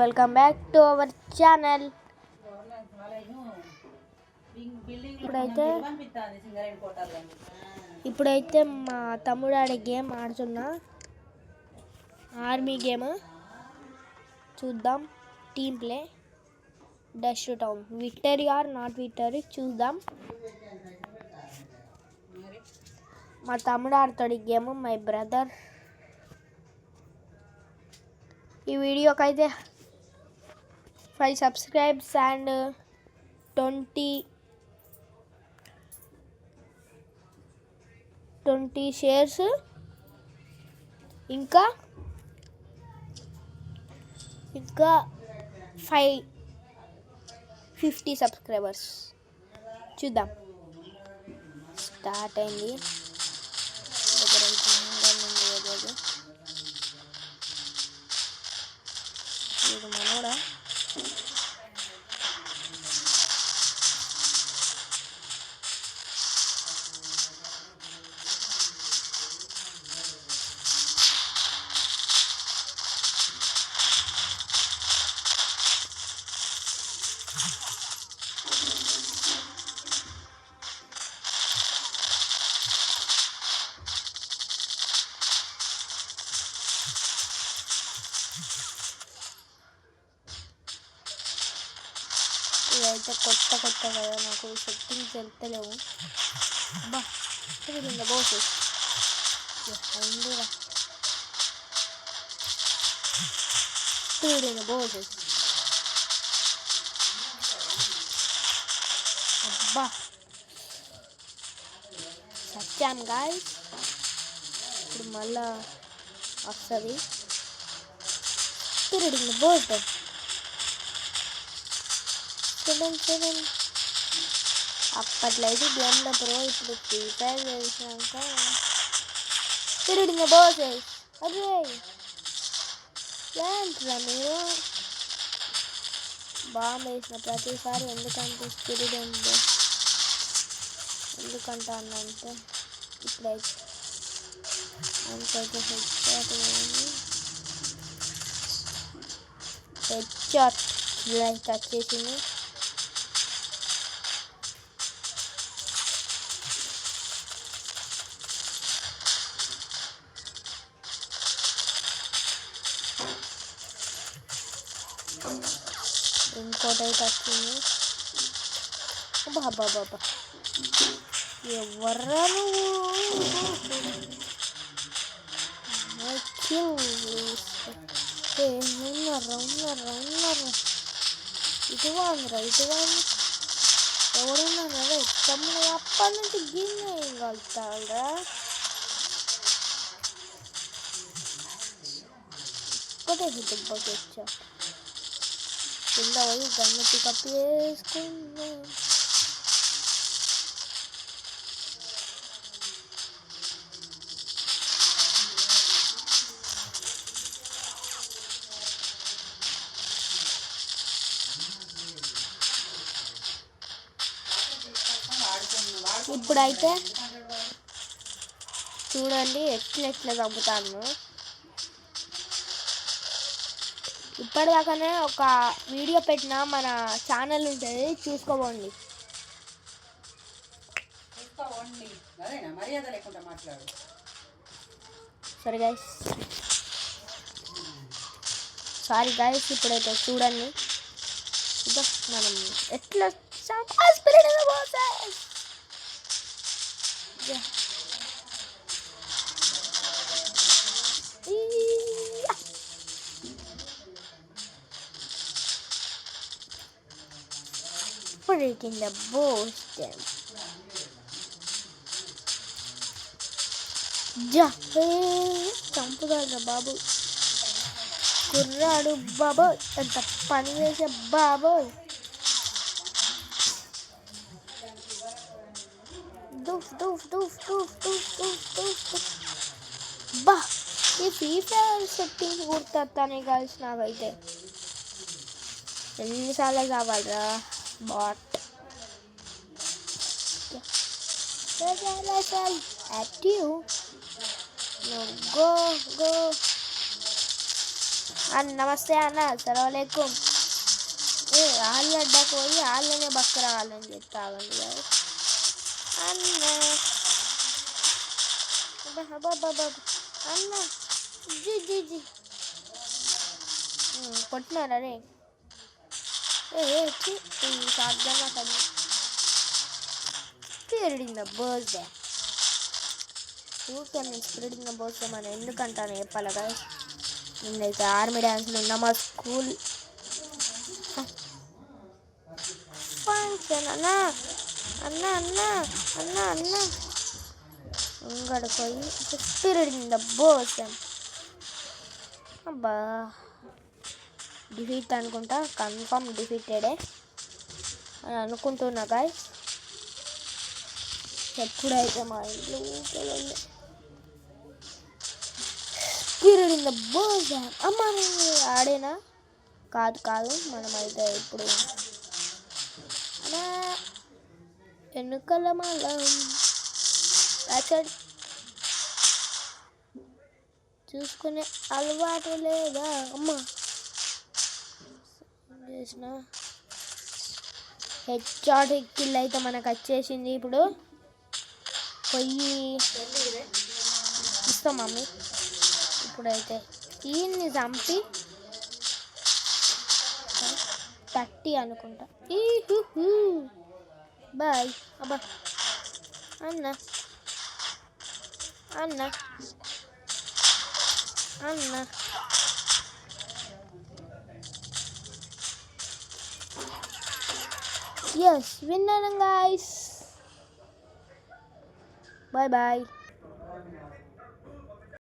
Welcome back to our channel. ఇప్పుడైతే మా తమ్ముడు ఆడే గేమ్ ఆడుతున్నా, ఆర్మీ గేమ్. చూద్దాం team play dash town victory or not victory చూద్దాం. మా తమ్ముడు ఆడుతాడు ఈ గేమ్, మై బ్రదర్. ఈ వీడియోకి అయితే 5 సబ్స్క్రైబ్స్ అండ్ 20 షేర్స్, ఇంకా 50 సబ్స్క్రైబర్స్. చూద్దాం. స్టార్ట్ అయింది. మనోడా ఇదైతే కొత్త కదా, నాకు సెట్టింగ్స్ వెళ్తలేవు. అబ్బా బోసెస్ బోసెస్ అబ్బా సత్యాం గాయ్స్. ఇప్పుడు మళ్ళా వస్తుంది బోసెస్. అప్పట్లో అయితే గేమ్లో ప్రో, ఇప్పుడు ఫ్రీ ఫైర్ చేసినాక తిరిగి బోసెస్. అదే ఏంట్రా మీరు బాంబు వేసిన ప్రతిసారి ఎందుకంటే స్పిరిట్ ఉంది, ఎందుకంటా అన్నంటే ఇప్పుడైతే హెడ్ షాట్ టచ్ చేసింది. ఇంకోటి అయితే వచ్చింది. బాబా ఎవర్రా ఉన్నారా ఇటువాందిరా ఎవరున్నారా? అదే తమ్ముడు అప్పటి నుంచి గిన్నె ఏం కలుగుతాడా? ఒకటే దుబ్బకి వచ్చా కింద పోయి గన్ను పికప్ చేసుకున్నా. ఇప్పుడైతే చూడండి ఎట్లా చంపుతాను. ఇప్పటిదాకానే ఒక వీడియో పెట్టిన మన ఛానల్ ఉంటుంది, చూసుకోండి. సారీ గైస్ ఇప్పుడైతే చూడండి మనం ఎట్లా breaking the boss them. చంపుతాడు బాబు, కుర్రాడు బాబు, ఎంత పని చేసే బాబు. బా ఈ ఫ్రీ ఫైర్ సెట్టింగ్స్ గుర్తొస్తానే కలిసి నాకైతే ఎన్నిసార్లు కావాలరా bat. at you. No, go. అన్న నమస్తే అన్న అస్సలాముఅలైకుం. ఆలుగడ్డకు పోయి ఆళ్ళనే బక్కరావాలని చెప్తాగండి గాయస్. అన్న అన్న జీ జీ జీ కొట్టినారా రే సాధ్యంగా కదా స్పిరిట్ ద బర్త్డే ఊరికే నేను స్పిరిట్ ద బర్త్డే మనం ఎందుకంటాను చెప్పాలి కదా. నేనైతే ఆర్మీ డ్యాన్స్లో ఉన్న మా స్కూల్ ఫంక్షన్ అన్న అన్న అన్న అన్న అన్న ఉంగడిపోయి స్పిరిట్ ద బర్త్డే. అబ్బా డిఫీట్ అనుకుంటా, కన్ఫర్మ్ డిఫీటెడే అని అనుకుంటున్నా గాయస్. ఎప్పుడైతే మా ఇంట్లో స్పిరిట్ ఇన్ ద బర్త్డే అమ్మ ఆడేనా కాదు కాదు మనమైతే ఇప్పుడు ఎన్నికల మాలం యాక్చువల్ చూసుకునే అలవాటు లేదా అమ్మ చేసిన హెడ్షాట్ కిల్ అయితే మనకు వచ్చేసింది. ఇప్పుడు పొయ్యి ఇస్తాం మమ్మీ. ఇప్పుడైతే ఈయన్ని చంపి 30 అనుకుంటా. బాయ్ అబ్బా అన్న అన్న అన్న ఎస్ విన్నాను గాయస్. Bye bye.